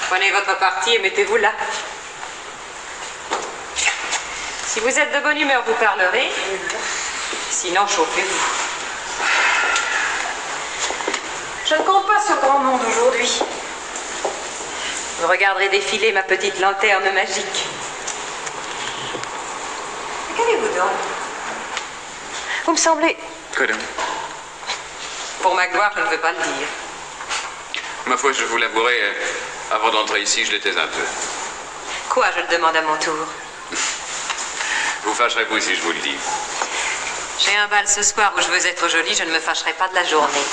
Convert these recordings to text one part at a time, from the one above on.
Prenez votre parti et mettez-vous là. Si vous êtes de bonne humeur, vous parlerez. Sinon, chauffez-vous. Je ne compte pas sur grand monde aujourd'hui. Vous regarderez défiler ma petite lanterne magique. Qu'avez-vous donc? Vous me semblez... Quoi donc? Pour ma gloire, je ne veux pas le dire. Ma foi, je vous l'avouerai, avant d'entrer ici, je l'étais un peu. Quoi, je le demande à mon tour? Vous fâcherez-vous si je vous le dis? J'ai un bal ce soir où je veux être jolie, je ne me fâcherai pas de la journée.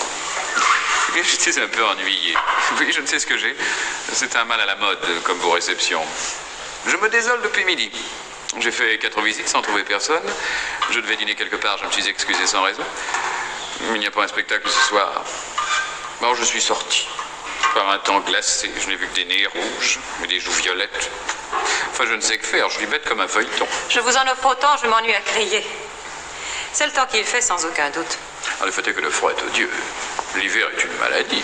J'étais un peu ennuyé. Oui, je ne sais ce que j'ai. C'est un mal à la mode, comme vos réceptions. Je me désole depuis midi. J'ai fait 4 visites sans trouver personne. Je devais dîner quelque part, je me suis excusé sans raison. Il n'y a pas un spectacle ce soir. Bon, je suis sorti. Par un temps glacé, je n'ai vu que des nez rouges et des joues violettes. Enfin, je ne sais que faire, je suis bête comme un feuilleton. Je vous en offre autant, je m'ennuie à crier. C'est le temps qu'il fait, sans aucun doute. Le fait est que le froid est odieux. L'hiver est une maladie.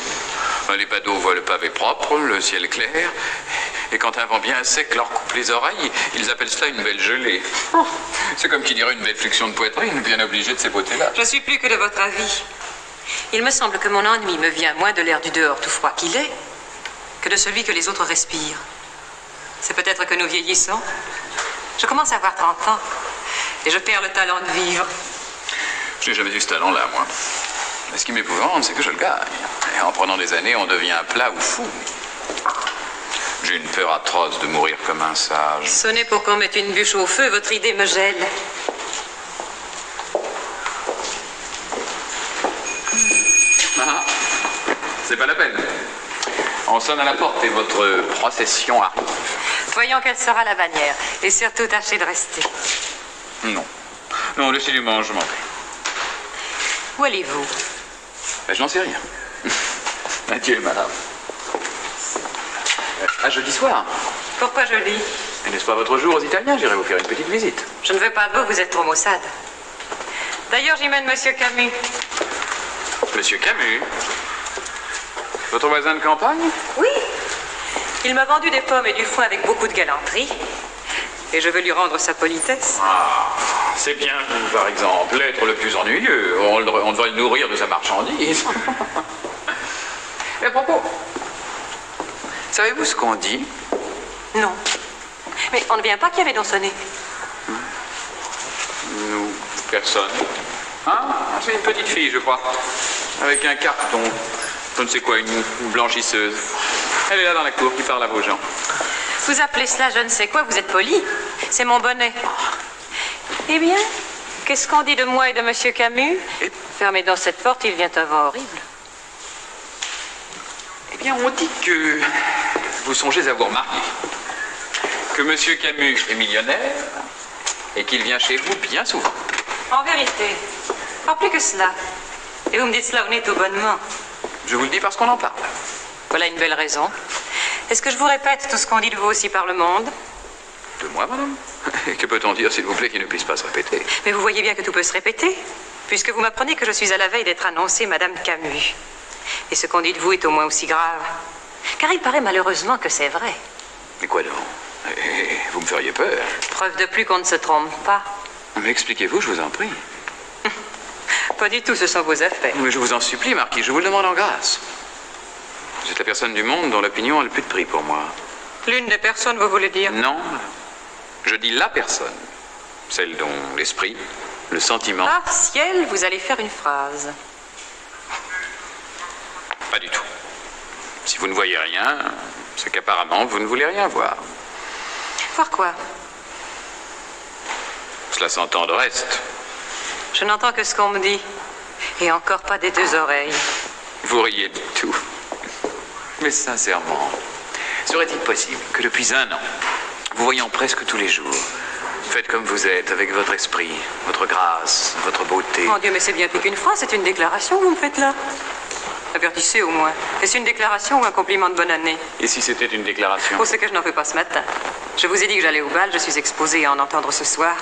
Les badauds voient le pavé propre, le ciel clair, et quand un vent bien sec leur coupe les oreilles, ils appellent cela une belle gelée. C'est comme qui dirait une belle flexion de poitrine, bien obligée de ces beautés-là. Je suis plus que de votre avis. Il me semble que mon ennui me vient moins de l'air du dehors tout froid qu'il est, que de celui que les autres respirent. C'est peut-être que nous vieillissons. Je commence à avoir 30 ans, et je perds le talent de vivre. Je n'ai jamais eu ce talent-là, moi. Mais ce qui m'épouvante, c'est que je le gagne. Et en prenant des années, on devient plat ou fou. J'ai une peur atroce de mourir comme un sage. Sonnez pour qu'on mette une bûche au feu, votre idée me gèle. Ah, c'est pas la peine. On sonne à la porte et votre procession arrive. Voyons quelle sera la bannière. Et surtout, tâchez de rester. Non. Non, laissez-les manger, je m'en vais. Où allez-vous? Ben, je n'en sais rien. Adieu, madame. À jeudi soir. Pourquoi je lis? N'est-ce pas votre jour aux Italiens? J'irai vous faire une petite visite. Je ne veux pas de vous êtes trop maussade. D'ailleurs, j'y mène Monsieur Camus. Monsieur Camus? Votre voisin de campagne? Oui. Il m'a vendu des pommes et du foin avec beaucoup de galanterie. Et je veux lui rendre sa politesse. Ah, c'est bien vous, par exemple, l'être le plus ennuyeux. On devrait le nourrir de sa marchandise. Et à propos, savez-vous ce qu'on dit? Non. Mais on ne vient pas qui avait donc sonné. Nous, personne. Ah, c'est une petite fille, je crois. Avec un carton. Je ne sais quoi, une blanchisseuse. Elle est là dans la cour qui parle à vos gens. Vous appelez cela je ne sais quoi, vous êtes poli. C'est mon bonnet. Eh bien, qu'est-ce qu'on dit de moi et de Monsieur Camus? Fermez donc cette porte, il vient un vent horrible. Eh bien, on dit que vous songez à vous remarier. Que Monsieur Camus est millionnaire et qu'il vient chez vous bien souvent. En vérité, pas plus que cela. Et vous me dites cela honnête au bonnement. Je vous le dis parce qu'on en parle. Voilà une belle raison. Est-ce que je vous répète tout ce qu'on dit de vous aussi par le monde? De moi, madame? Et que peut-on dire, s'il vous plaît, qui ne puisse pas se répéter? Mais vous voyez bien que tout peut se répéter, puisque vous m'apprenez que je suis à la veille d'être annoncée Madame Camus. Et ce qu'on dit de vous est au moins aussi grave. Car il paraît malheureusement que c'est vrai. Mais quoi donc? Vous me feriez peur. Preuve de plus qu'on ne se trompe pas. Mais expliquez-vous, je vous en prie. Pas du tout, ce sont vos affaires. Mais je vous en supplie, Marquis, je vous le demande en grâce. Vous êtes la personne du monde dont l'opinion a le plus de prix pour moi. L'une des personnes, vous voulez dire? Non, je dis la personne. Celle dont l'esprit, le sentiment... Ah, ciel, vous allez faire une phrase. Pas du tout. Si vous ne voyez rien, c'est qu'apparemment, vous ne voulez rien voir. Voir quoi? Cela s'entend de reste. Je n'entends que ce qu'on me dit. Et encore pas des deux oreilles. Vous riez de tout. Mais sincèrement, serait-il possible que depuis 1 an, vous voyant presque tous les jours, faites comme vous êtes, avec votre esprit, votre grâce, votre beauté... Mon Dieu, mais c'est bien plus qu'une phrase, c'est une déclaration que vous me faites là. Avertissez au moins. Est-ce une déclaration ou un compliment de bonne année? Et si c'était une déclaration? Oh, c'est que je n'en fais pas ce matin. Je vous ai dit que j'allais au bal, je suis exposée à en entendre ce soir.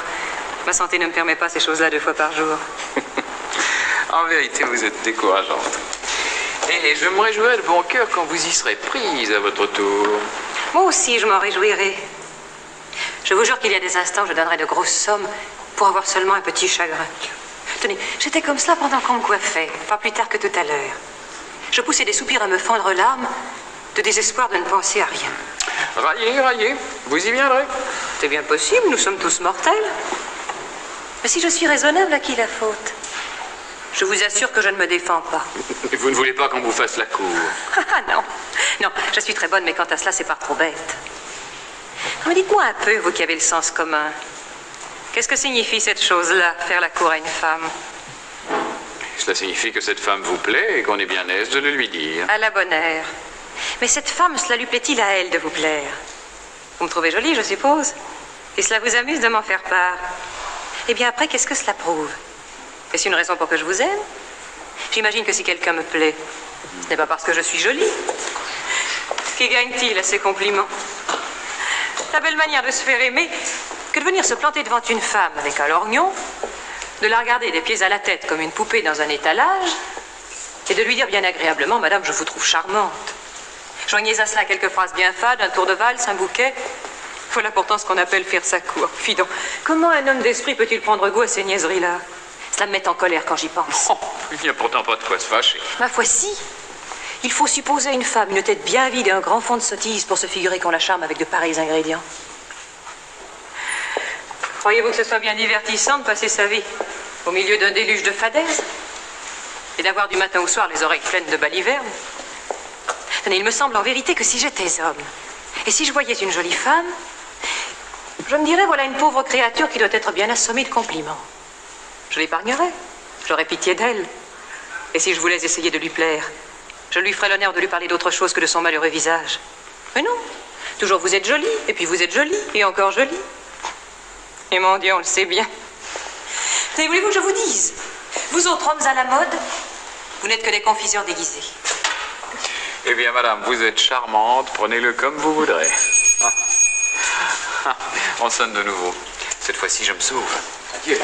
Ma santé ne me permet pas ces choses-là 2 fois par jour. En vérité, vous êtes décourageante. Et je me réjouirai de bon cœur quand vous y serez prise à votre tour. Moi aussi, je m'en réjouirai. Je vous jure qu'il y a des instants où je donnerais de grosses sommes pour avoir seulement un petit chagrin. Tenez, j'étais comme cela pendant qu'on me coiffait, pas plus tard que tout à l'heure. Je poussais des soupirs à me fendre l'âme, de désespoir de ne penser à rien. Raillez, vous y viendrez. C'est bien possible, nous sommes tous mortels. Mais si je suis raisonnable, à qui la faute? Je vous assure que je ne me défends pas. Vous ne voulez pas qu'on vous fasse la cour? Ah non, non, je suis très bonne, mais quant à cela, c'est pas trop bête. Mais dites-moi un peu, vous qui avez le sens commun. Qu'est-ce que signifie cette chose-là, faire la cour à une femme? Cela signifie que cette femme vous plaît et qu'on est bien aise de le lui dire. À la bonne heure. Mais cette femme, cela lui plaît-il à elle de vous plaire? Vous me trouvez jolie, je suppose? Et cela vous amuse de m'en faire part? Eh bien après, qu'est-ce que cela prouve? Est-ce une raison pour que je vous aime? J'imagine que si quelqu'un me plaît, ce n'est pas parce que je suis jolie. Qui gagne-t-il à ces compliments? La belle manière de se faire aimer que de venir se planter devant une femme avec un lorgnon, de la regarder des pieds à la tête comme une poupée dans un étalage, et de lui dire bien agréablement, madame, je vous trouve charmante. Joignez à cela quelques phrases bien fades, un tour de valse, un bouquet. Voilà pourtant ce qu'on appelle faire sa cour. Fi donc, comment un homme d'esprit peut-il prendre goût à ces niaiseries-là? Cela me met en colère quand j'y pense. Oh, il n'y a pourtant pas de quoi se fâcher. Ma foi, si. Il faut supposer une femme, une tête bien vide et un grand fond de sottise pour se figurer qu'on la charme avec de pareils ingrédients. Croyez-vous que ce soit bien divertissant de passer sa vie au milieu d'un déluge de fadaises et d'avoir du matin au soir les oreilles pleines de balivernes? Tenez, il me semble en vérité que si j'étais homme et si je voyais une jolie femme, je me dirais, voilà une pauvre créature qui doit être bien assommée de compliments. Je l'épargnerais, j'aurais pitié d'elle. Et si je voulais essayer de lui plaire, je lui ferais l'honneur de lui parler d'autre chose que de son malheureux visage. Mais non, toujours vous êtes jolie, et puis vous êtes jolie, et encore jolie. Et mon Dieu, on le sait bien. Mais voulez-vous que je vous dise? Vous autres hommes à la mode, vous n'êtes que des confiseurs déguisés. Eh bien, madame, vous êtes charmante, prenez-le comme vous voudrez. On sonne de nouveau. Cette fois-ci, je me sauve. Adieu.